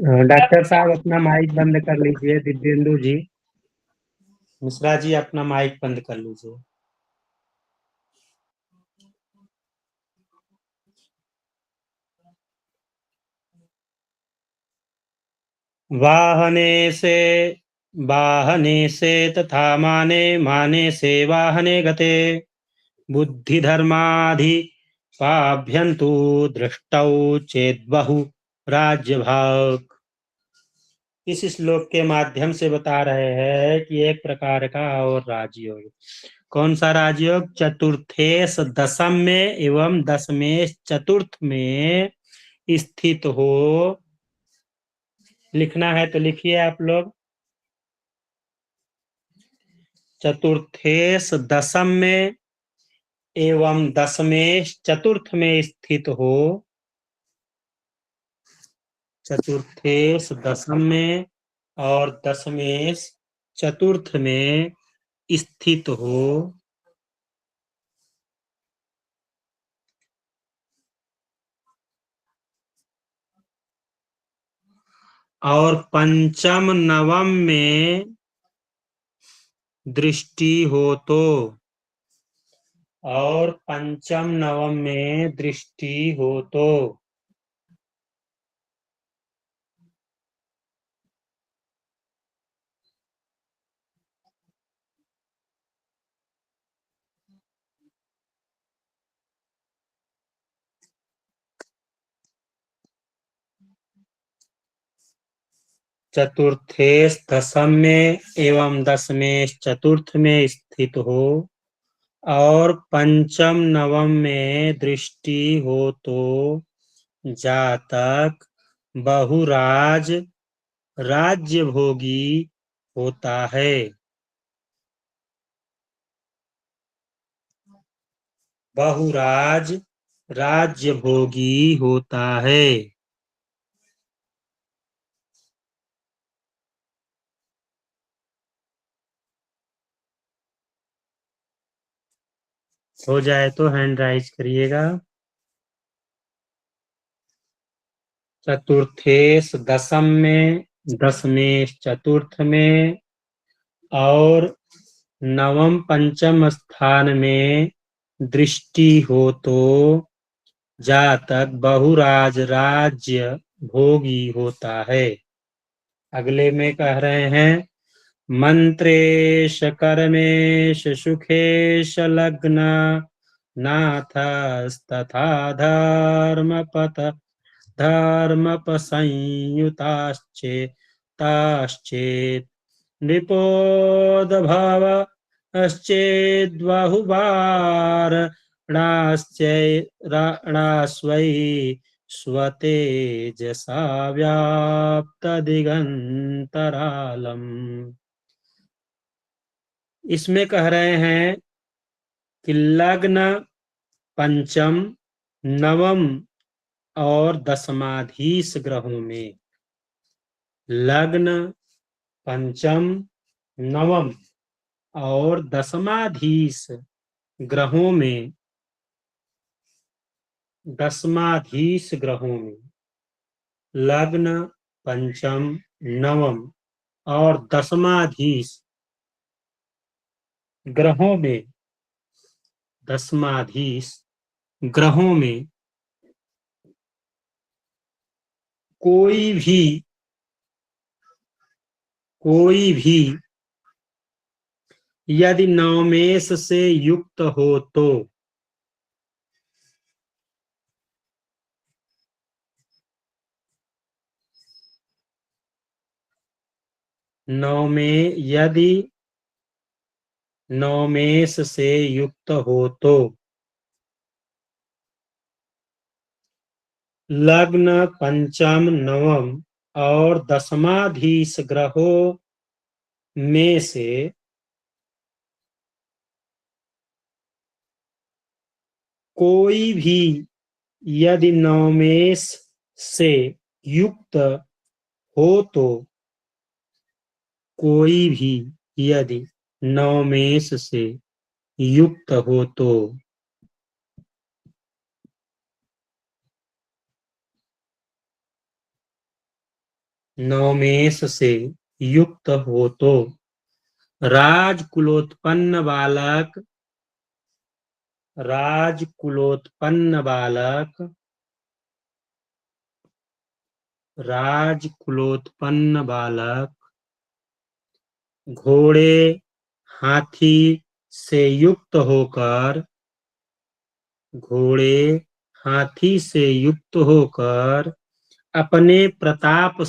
Doctor साहब अपना mic बंद कर लीजिए। दिव्येंदु जी, मिश्रा जी अपना माइक बंद कर लीजिए। वाहने से तथा माने माने से वाहने गते बुद्धिधर्माधिपाभ्यन्तु दृष्टौ चेद्बहु राज्यभाग। इस श्लोक के माध्यम से बता रहे हैं कि एक प्रकार का और राजयोग। कौन सा राजयोग? चतुर्थेश दशम में एवं दशमेश चतुर्थ में स्थित हो। लिखना है तो लिखिए आप लोग। चतुर्थेश दशम में एवं दशमेश चतुर्थ में स्थित हो। चतुर्थेश दशम में और दशमेश चतुर्थ में स्थित हो। और पंचम नवम में दृष्टि हो तो। और पंचम नवम में दृष्टि हो तो। चतुर्थेश दशम में एवं दशमेश चतुर्थ में स्थित हो और पंचम नवम में दृष्टि हो तो जातक बहुराज राज्य भोगी होता है। बहुराज राज्य भोगी होता है। हो जाए तो हैंड राइज करिएगा। चतुर्थेश दशम में, दशमेश चतुर्थ में और नवम पंचम स्थान में दृष्टि हो तो जातक बहुराज राज्य भोगी होता है। अगले में कह रहे हैं मंत्रेश कर्मेश सुखेश लग्न नाथस्तथा धर्मपसंयुताश्चेत् नृपोदभवश्चेद्बाहुवारणास्वै स्वतेजसा व्याप्तदिगंतरालम्। इसमें कह रहे हैं कि लग्न पंचम नवम और दशमाधीश ग्रहों में, लग्न पंचम नवम और दशमाधीश ग्रहों में, दशमाधीश ग्रहों में लग्न पंचम नवम और दशमाधीश ग्रहों में, दशमाधीश ग्रहों में कोई भी यदि नवमेश से युक्त हो तो, यदि नवमेश से युक्त हो तो लग्न पंचम नवम और दशमाधीश ग्रहों में से कोई भी यदि नवमेश से युक्त हो तो, कोई भी यदि नवमेश से युक्त हो तो नवमेष से युक्त हो तो राजकुलोत्पन्न बालक राजकुलोत्पन्न बालक राजकुलोत्पन्न बालक घोड़े हाथी से युक्त होकर घोड़े हाथी से युक्त होकर अपने प्रताप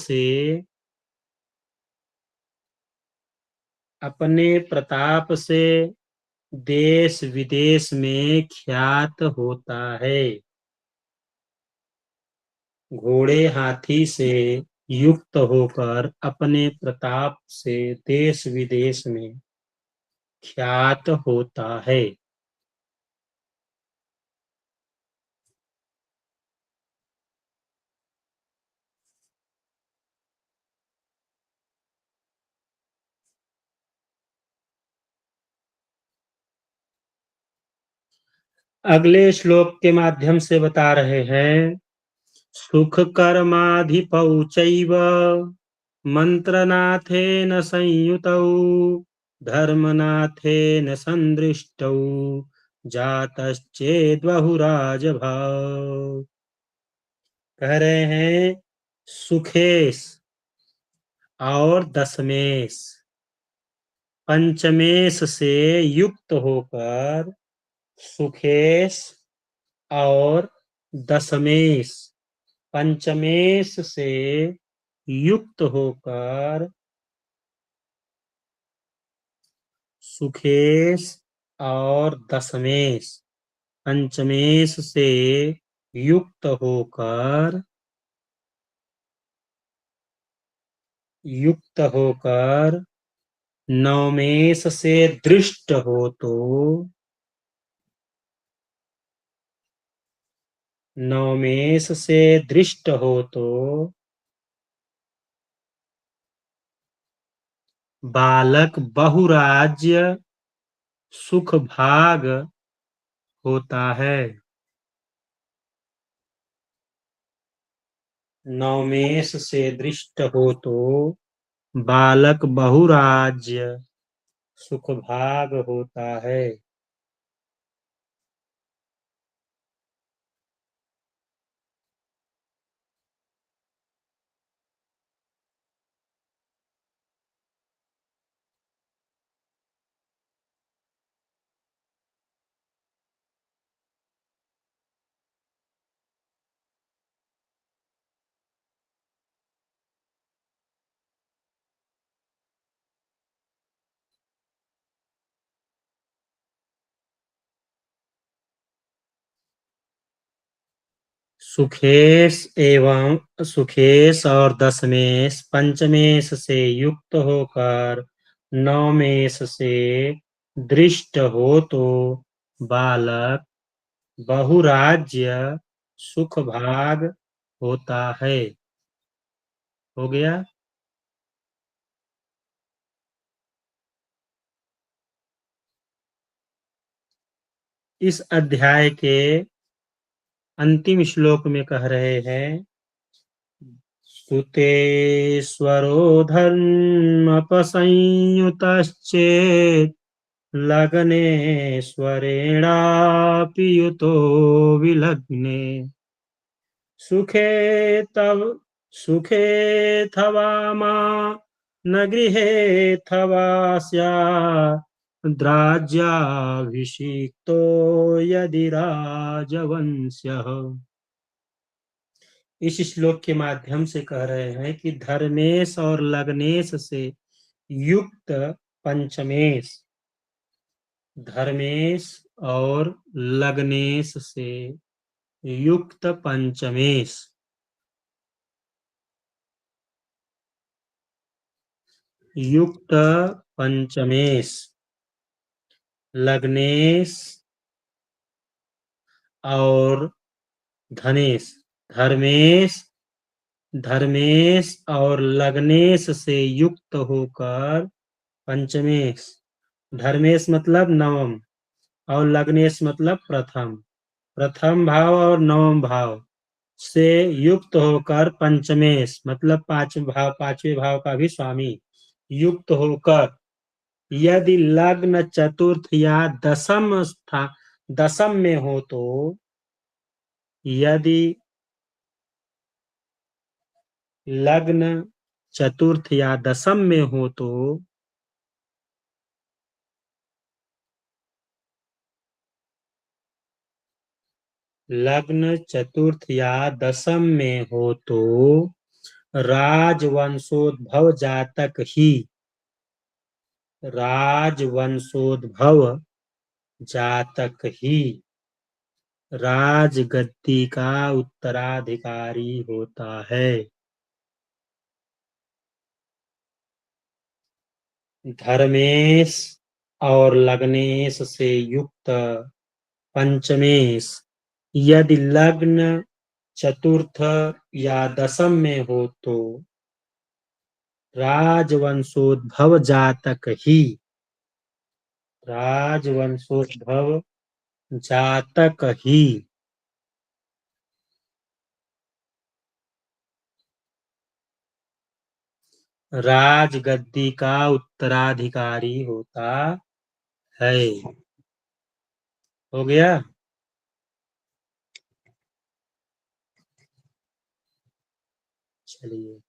से देश विदेश में ख्यात होता है। घोड़े हाथी से युक्त होकर अपने प्रताप से देश विदेश में ख्यात होता है। अगले श्लोक के माध्यम से बता रहे हैं, सुख कर्माधिपौ चैव मंत्रनाथेन संयुतौ धर्मनाथेन संदृष्टौ जातश्चेद्बहुराजभाव। कह रहे हैं सुखेश और दशमेश पंचमेश से युक्त होकर सुखेश और दशमेश पंचमेश से युक्त होकर सुखेश और दशमेश पंचमेश से युक्त होकर नवमेश से दृष्ट हो तो नवमेश से दृष्ट हो तो बालक बहुराज्य सुख भाग होता है। नवमेश से दृष्ट हो तो बालक बहुराज्य सुख भाग होता है। सुखेश और दशमेश पंचमेश से युक्त होकर नवमेश से दृष्ट हो तो बालक बहुराज्य सुख भाग होता है। हो गया। इस अध्याय के अंतिम श्लोक में कह रहे हैं, सुतेश्वरो धर्मपसंयुतश्चेत् लग्नेश्वरेणापि युतो विलग्ने सुखेऽथवा मा न गृहेऽथवा स्याद्राज्याभिषिक्तो यदि राजवंश्यः। इस श्लोक के माध्यम से कह रहे हैं कि धर्मेश और लग्नेश से युक्त पंचमेश धर्मेश और लग्नेश से युक्त पंचमेश लग्नेश और धर्मेश और लग्नेश से युक्त होकर पंचमेश धर्मेश मतलब नवम और लग्नेश मतलब प्रथम भाव और नवम भाव से युक्त होकर पंचमेश मतलब पांचवें भाव का भी स्वामी युक्त होकर यदि लग्न चतुर्थ या दसम में हो तो यदि लग्न चतुर्थ या दसम में हो तो लग्न चतुर्थ या दसम में हो तो राजवंशोद्भव जातक ही राजगद्दी का उत्तराधिकारी होता है। धर्मेश और लग्नेश से युक्त पंचमेश यदि लग्न चतुर्थ या दसम में हो तो राजवंशोद्भव जातक ही राजगद्दी का उत्तराधिकारी होता है। हो गया। चलिए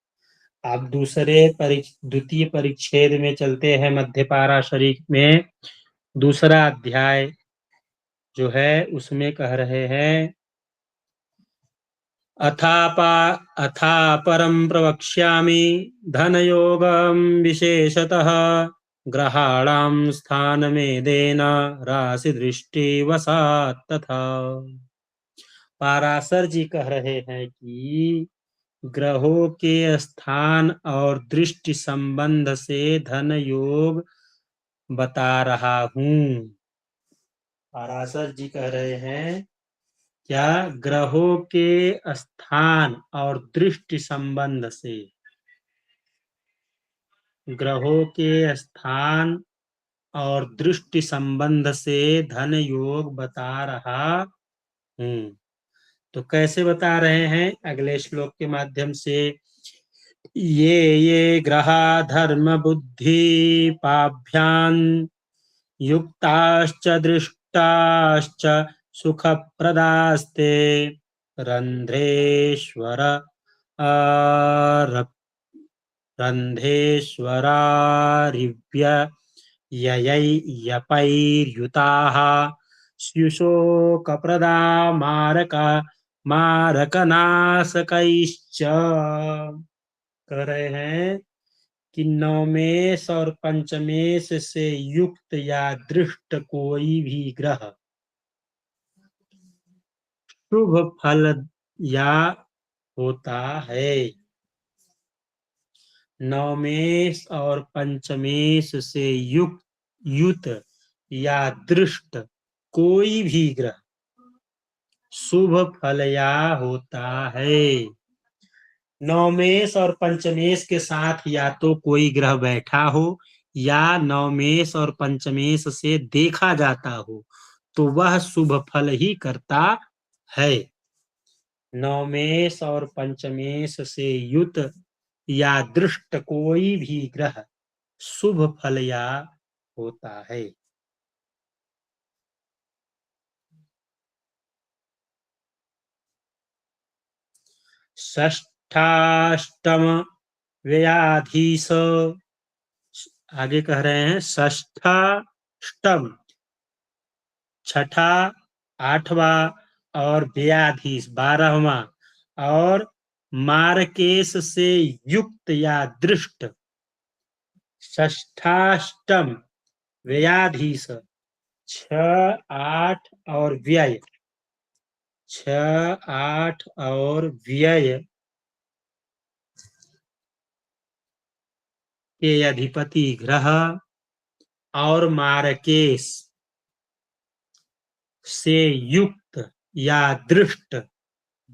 अब द्वितीय परिच्छेद में चलते हैं। मध्यपारा शरीफ में दूसरा अध्याय जो है उसमें कह रहे हैं अथा परम प्रवक्ष्यामि धनयोगं विशेषतः ग्रहाणां स्थानमेदेन राशिदृष्टिवशात् तथा। पाराशर जी कह रहे हैं कि ग्रहों के स्थान और दृष्टि संबंध से धन योग बता रहा हूँ। पाराशर जी कह रहे हैं क्या ग्रहों के स्थान और दृष्टि संबंध से ग्रहों के स्थान और दृष्टि संबंध से धन योग बता रहा हूँ। तो कैसे बता रहे हैं अगले श्लोक के माध्यम से ये ग्रहा धर्म बुद्धि पाभ्यान युक्ताश्च दृष्टाश्च सुखप्रदास्ते रंध्रेश्वर रन्ध्रेश्वरारिव्ययैर्युताः स्युषोकप्रदा मारकनाशकैश्च। कह रहे हैं कि नवमेश और पंचमेश से युक्त या दृष्ट कोई भी ग्रह शुभ फल या होता है। नवमेश और पंचमेश से युत या दृष्ट कोई भी ग्रह शुभ फल या होता है। नवमेश और पंचमेश के साथ या तो कोई ग्रह बैठा हो या नवमेश और पंचमेश से देखा जाता हो तो वह शुभ फल ही करता है। नवमेश और पंचमेश से युत या दृष्ट कोई भी ग्रह शुभ फल या होता है। षष्ठाष्टम व्ययाधीश आगे कह रहे हैं षष्ठाष्टम छठा आठवां और व्ययाधीश 12वां और मारकेश से युक्त या दृष्ट षष्ठाष्टम व्ययाधीश 6 8 और व्यय 6 8 और व्यय के अधिपति ग्रह और मारकेश से युक्त या दृष्ट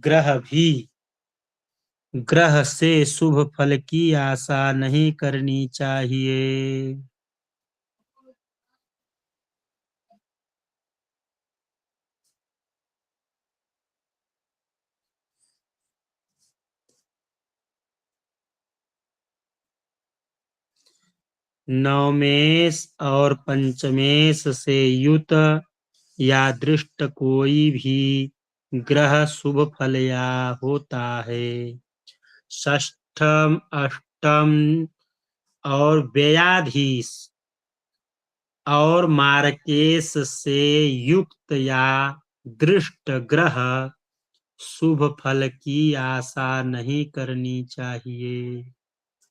ग्रह भी ग्रह से शुभ फल की आशा नहीं करनी चाहिए। नवमेश और पंचमेश से युत या दृष्ट कोई भी ग्रह शुभ फल या होता है। षष्ठम, अष्टम और व्ययाधीश और मार्केश से युक्त या दृष्ट ग्रह शुभ फल की आशा नहीं करनी चाहिए।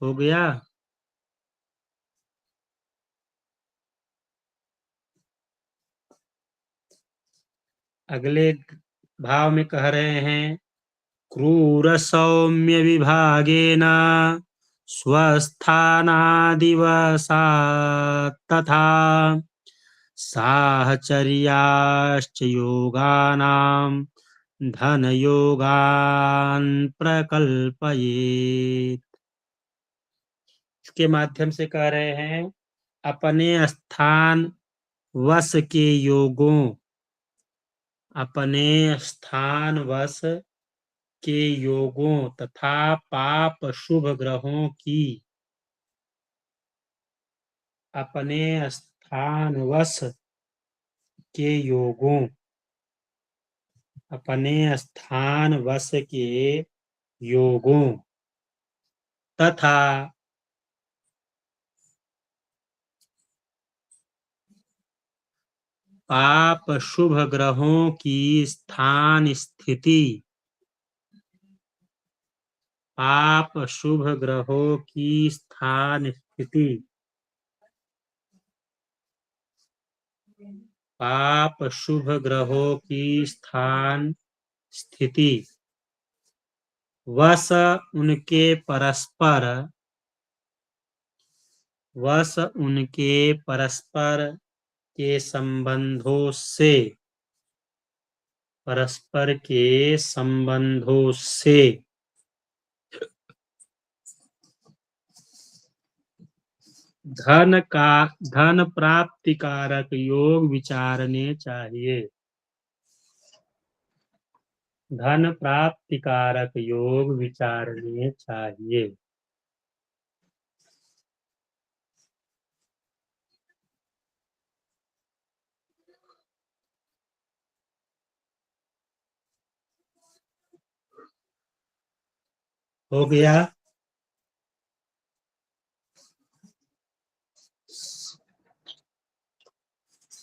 हो गया। अगले भाव में कह रहे हैं, क्रूर सौम्य विभागेन स्वस्थानादिवसात् तथा साहचर्याश्च योगानां धन योगान प्रकल्पयेत्। इसके माध्यम से कह रहे हैं, अपने स्थान वश के योगों, अपने स्थान वश के योगों तथा पाप शुभ ग्रहों की, अपने स्थान वश के योगों, अपने स्थान वश के योगों तथा पाप शुभ ग्रहों की स्थान स्थिति, पाप शुभ ग्रहों की स्थान स्थिति, पाप शुभ ग्रहों की स्थान स्थिति वश उनके परस्पर, वश उनके परस्पर के संबंधों से, परस्पर के संबंधों से धन प्राप्ति कारक योग विचारने चाहिए। धन प्राप्ति कारक योग विचारने चाहिए। हो गया।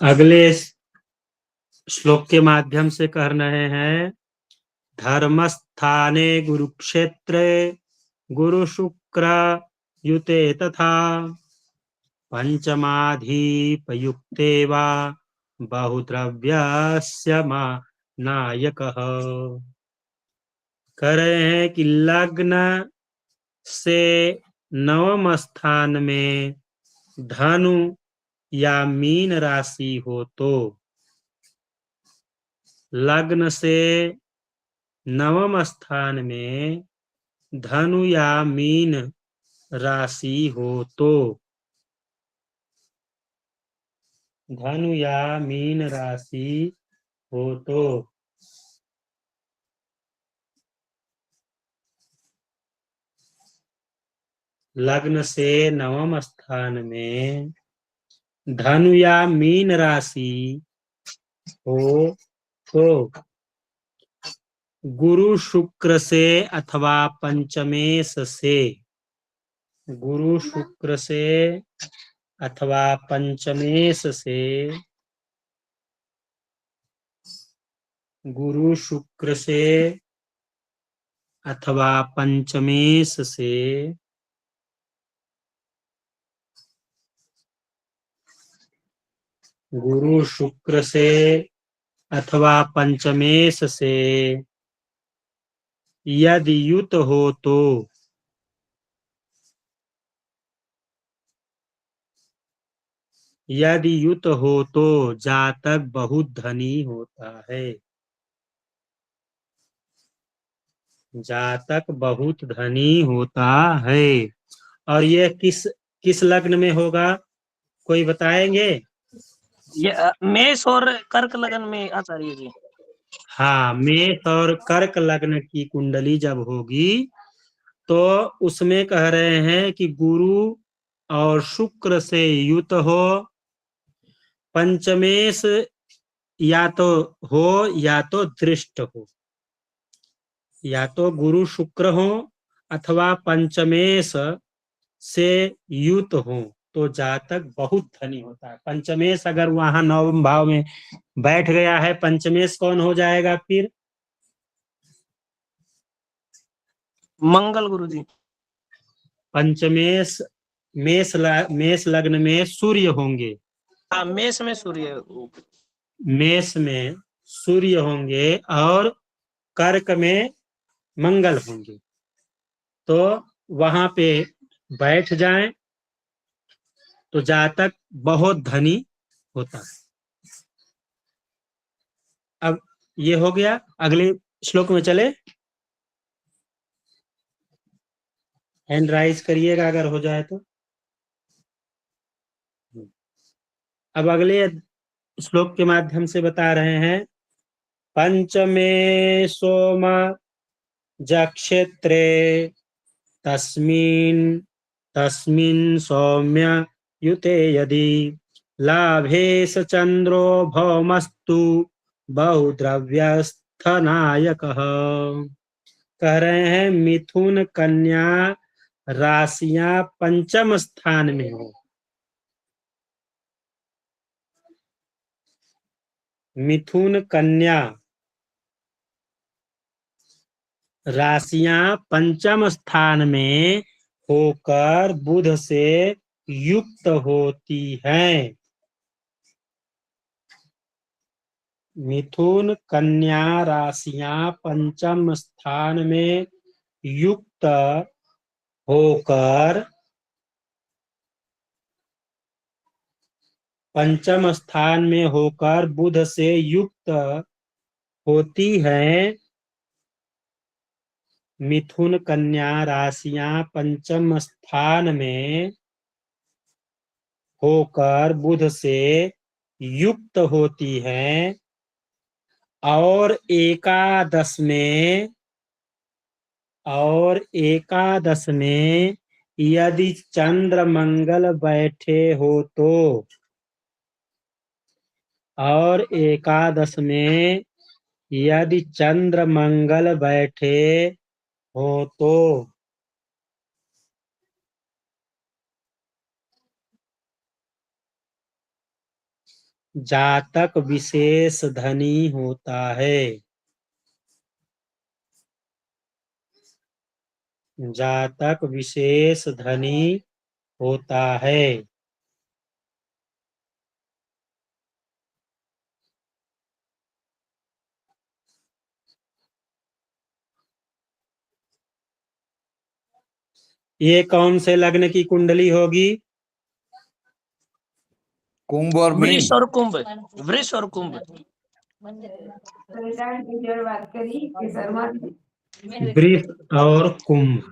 अगले श्लोक के माध्यम से कह रहे हैं, धर्मस्थाने गुरुक्षेत्रे गुरु शुक्र युते तथा पंचमाधिपयुक्ते वा बहुद्रव्यस्य नायकः। कह रहे हैं कि लग्न से नवम स्थान में धनु या मीन राशि हो तो, लग्न से नवम स्थान में धनु या मीन राशि हो तो, धनु या मीन राशि हो तो लग्न से नवम स्थान में धनु या मीन राशि हो तो गुरु शुक्र से अथवा पंचमेश से, गुरु शुक्र से अथवा पंचमेश से, गुरु शुक्र से अथवा पंचमेश से गुरु शुक्र से अथवा पंचमेश से यदि युत हो तो, यदि युत हो तो जातक बहुत धनी होता है। जातक बहुत धनी होता है। और ये किस लग्न में होगा, कोई बताएंगे? ये मेष और कर्क लग्न में आचार्य जी। हाँ, मेष और कर्क लग्न की कुंडली जब होगी तो उसमें कह रहे हैं कि गुरु और शुक्र से युत हो, पंचमेश या तो हो या तो दृष्ट हो, या तो गुरु शुक्र हो अथवा पंचमेश से युत हो तो जातक बहुत धनी होता है। पंचमेश अगर वहां नवम भाव में बैठ गया है, पंचमेश कौन हो जाएगा फिर? मंगल गुरुजी। पंचमेश मेष लग्न में सूर्य होंगे। हाँ, मेष में सूर्य। मेष में सूर्य होंगे और कर्क में मंगल होंगे, तो वहां पे बैठ जाएं तो जातक बहुत धनी होता है। अब ये हो गया, अगले श्लोक में चले। हैंड राइज करिएगा अगर हो जाए तो। अब अगले श्लोक के माध्यम से बता रहे हैं, पंचमे सोम जक्षेत्रे तस्मिन् सौम्य युते यदि लाभेश चंद्रो भौमस्तु बहुद्रव्यस्थनायकः। कह रहे हैं मिथुन कन्या राशियां पंचम स्थान में हो। मिथुन कन्या राशियां पंचम स्थान में होकर बुध से युक्त होती हैं। मिथुन कन्या राशियां पंचम स्थान में युक्त होकर, पंचम स्थान में होकर बुध से युक्त होती हैं। मिथुन कन्या राशियां पंचम स्थान में होकर बुध से युक्त होती हैं और एकादश में यदि चंद्र मंगल बैठे हो तो, और एकादश में यदि चंद्र मंगल बैठे हो तो जातक विशेष धनी होता है। जातक विशेष धनी होता है। ये कौन से लग्न की कुंडली होगी? कुंभ और मीन। वृष और कुंभ। वृष और कुंभ। वृष और कुंभ।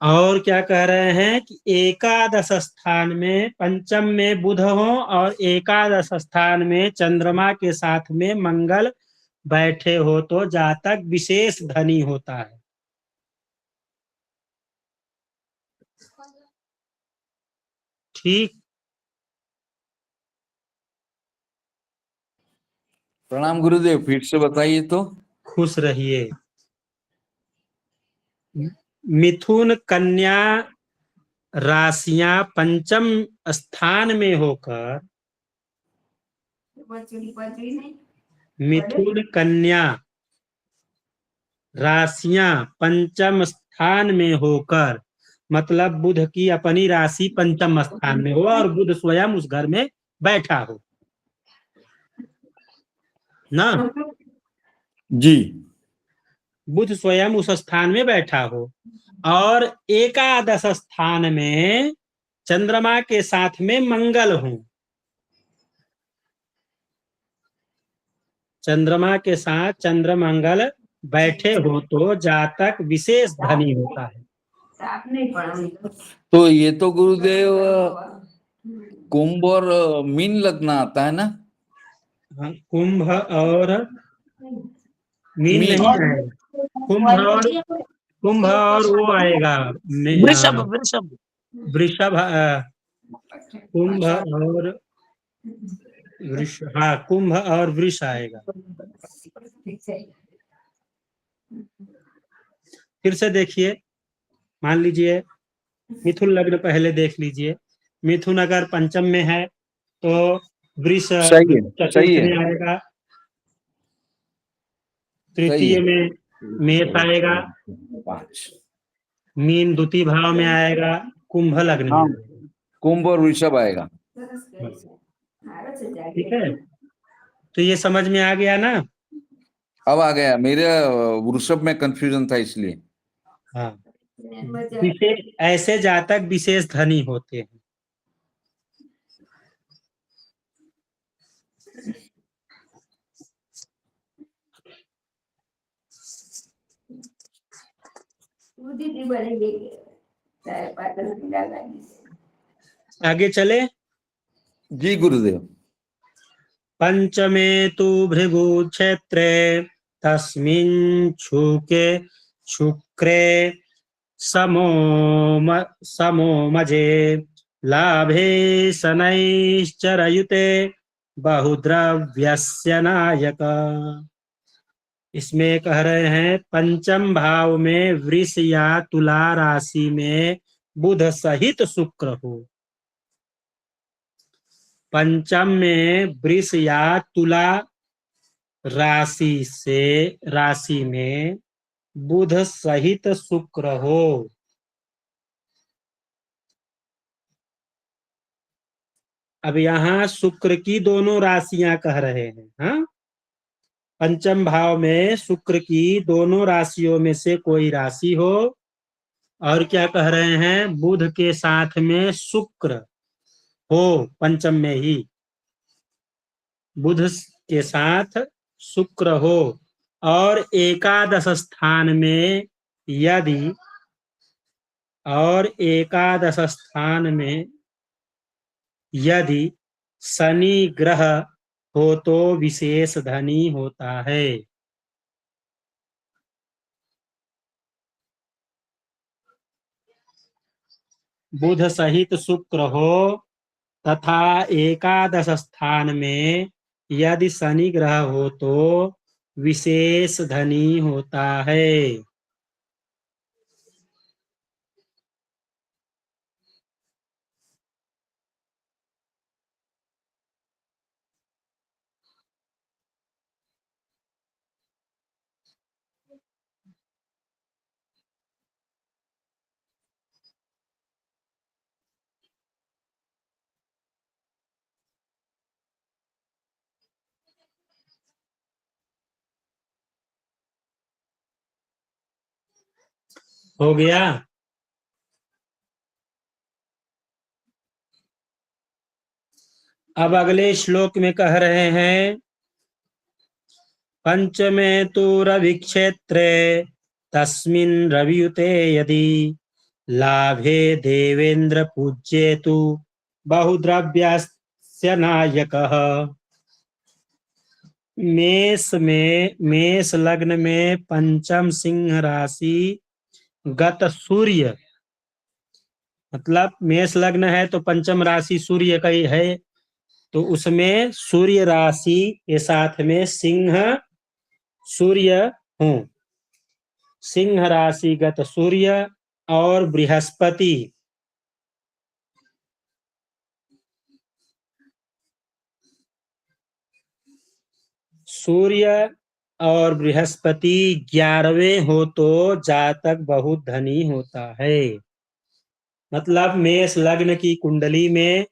और क्या कह रहे हैं कि एकादश स्थान में, पंचम में बुध हो और एकादश स्थान में चंद्रमा के साथ में मंगल बैठे हो तो जातक विशेष धनी होता है। ठीक। प्रणाम गुरुदेव, फिर से बताइए तो। खुश रहिए। मिथुन कन्या राशियां पंचम स्थान में होकर, मिथुन कन्या राशियां पंचम स्थान में होकर, मतलब बुध की अपनी राशि पंचम स्थान में हो और बुध स्वयं उस घर में बैठा हो ना। जी। बुध स्वयं उस स्थान में बैठा हो और एकादश स्थान में चंद्रमा के साथ में मंगल हो। चंद्रमा के साथ चंद्र मंगल बैठे हो तो जातक विशेष धनी होता है। तो ये तो गुरुदेव कुंभ और मीन लग्न आता है ना? हाँ, कुंभ और मीन मीन। नहीं है। कुंभ और कुंभ और वो आएगा वृषभ वृषभ वृषभ, कुंभ और वृष, हाँ कुंभ और वृष आएगा। फिर से देखिए, मान लीजिए मिथुन लग्न पहले देख लीजिए। मिथुन अगर पंचम में है तो वृष सही है, सही चतुर्थ है, में आएगा, सही तृतीय है। में मेष आएगा, 5। मीन द्वितीय भाव में आएगा, कुंभ लग्न में हाँ, आएगा। कुंभ और वृषभ आएगा। ठीक है, तो ये समझ में आ गया ना। अब आ गया, मेरे वृषभ में कंफ्यूजन था इसलिए। हाँ, विशेष ऐसे जातक विशेष धनी होते हैं। आगे चले। जी गुरुदेव। पंचमे तु भृगु क्षेत्रे तस्मिन् शुके शुक्रे समो मजे लाभे शनैश्चरयुते बहुद्रव्यस्य नायक। इसमें कह रहे हैं पंचम भाव में वृष या तुला राशि में बुध सहित शुक्र हो। पंचम में वृष या तुला राशि में बुध सहित शुक्र हो। अब यहाँ शुक्र की दोनों राशियां कह रहे हैं। हाँ, पंचम भाव में शुक्र की दोनों राशियों में से कोई राशि हो, और क्या कह रहे हैं, बुध के साथ में शुक्र हो, पंचम में ही बुध के साथ शुक्र हो, और एकादश स्थान में यदि शनि ग्रह हो तो विशेष धनी होता है। बुध सहित शुक्र हो तथा एकादश स्थान में यदि शनि ग्रह हो तो विशेष धनी होता है। हो गया। अब अगले श्लोक में कह रहे हैं पंचमे तु रवि क्षेत्रे तस्मिन् रवियुते यदि लाभे देवेंद्र पूज्ये तु बहुद्रव्यस्य नायकः। मेष लग्न में पंचम सिंह राशि गत सूर्य, मतलब मेष लग्न है तो पंचम राशि सूर्य का ही है, तो उसमें सूर्य राशि के साथ में सिंह सूर्य हूं, सिंह राशि गत सूर्य और बृहस्पति, सूर्य और बृहस्पति 11वें हो तो जातक बहुत धनी होता है। मतलब मेष लग्न की कुंडली में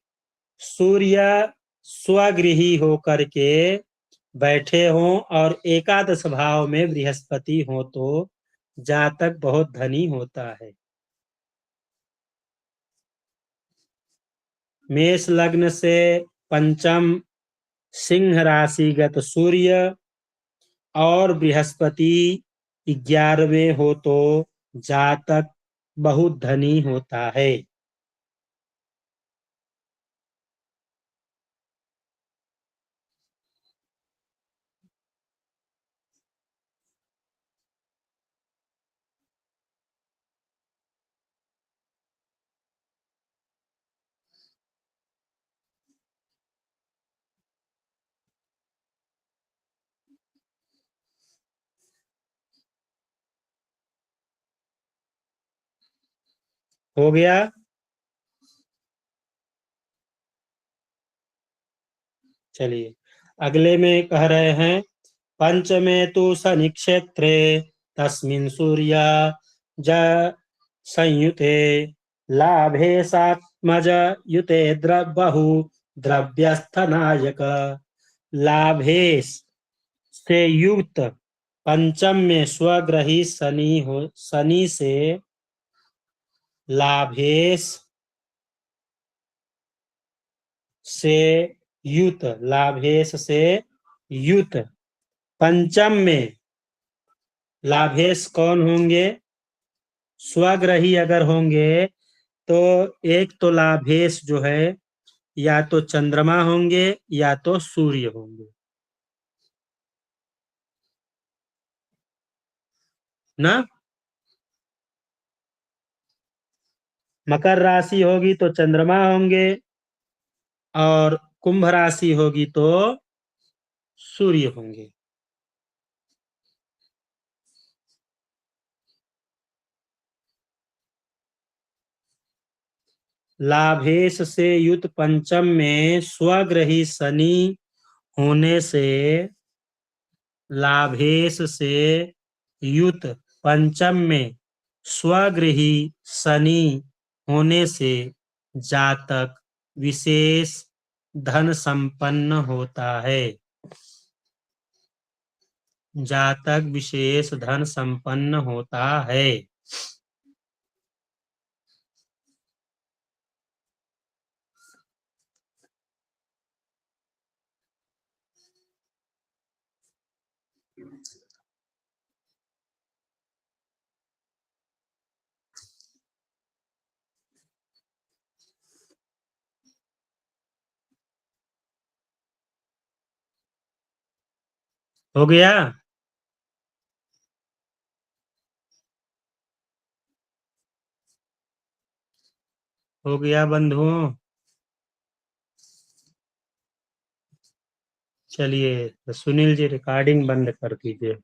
सूर्य स्वगृही होकर के बैठे हों और एकादश भाव में बृहस्पति हो तो जातक बहुत धनी होता है। मेष लग्न से पंचम सिंह राशिगत सूर्य और बृहस्पति 11वें हो तो जातक बहुत धनी होता है। हो गया। चलिए अगले में कह रहे हैं पंचमे तु शनि क्षेत्रे तस्मिन् सूर्या ज संयुते लाभे सात्मज युते बहु द्रव्यस्थनायक। लाभेश से युक्त पंचम में स्वग्रही शनि से लाभेश से युत पंचम में लाभेश कौन होंगे? स्वग्रही अगर होंगे तो एक तो लाभेश जो है या तो चंद्रमा होंगे या तो सूर्य होंगे ना। मकर राशि होगी तो चंद्रमा होंगे और कुंभ राशि होगी तो सूर्य होंगे। लाभेश से युत पंचम में स्वग्रही शनि होने से लाभेश से युत पंचम में स्वगृही शनि होने से जातक विशेष धन संपन्न होता है। जातक विशेष धन संपन्न होता है। हो गया। हो गया बंधुओं। चलिए तो सुनील जी रिकॉर्डिंग बंद कर दीजिए।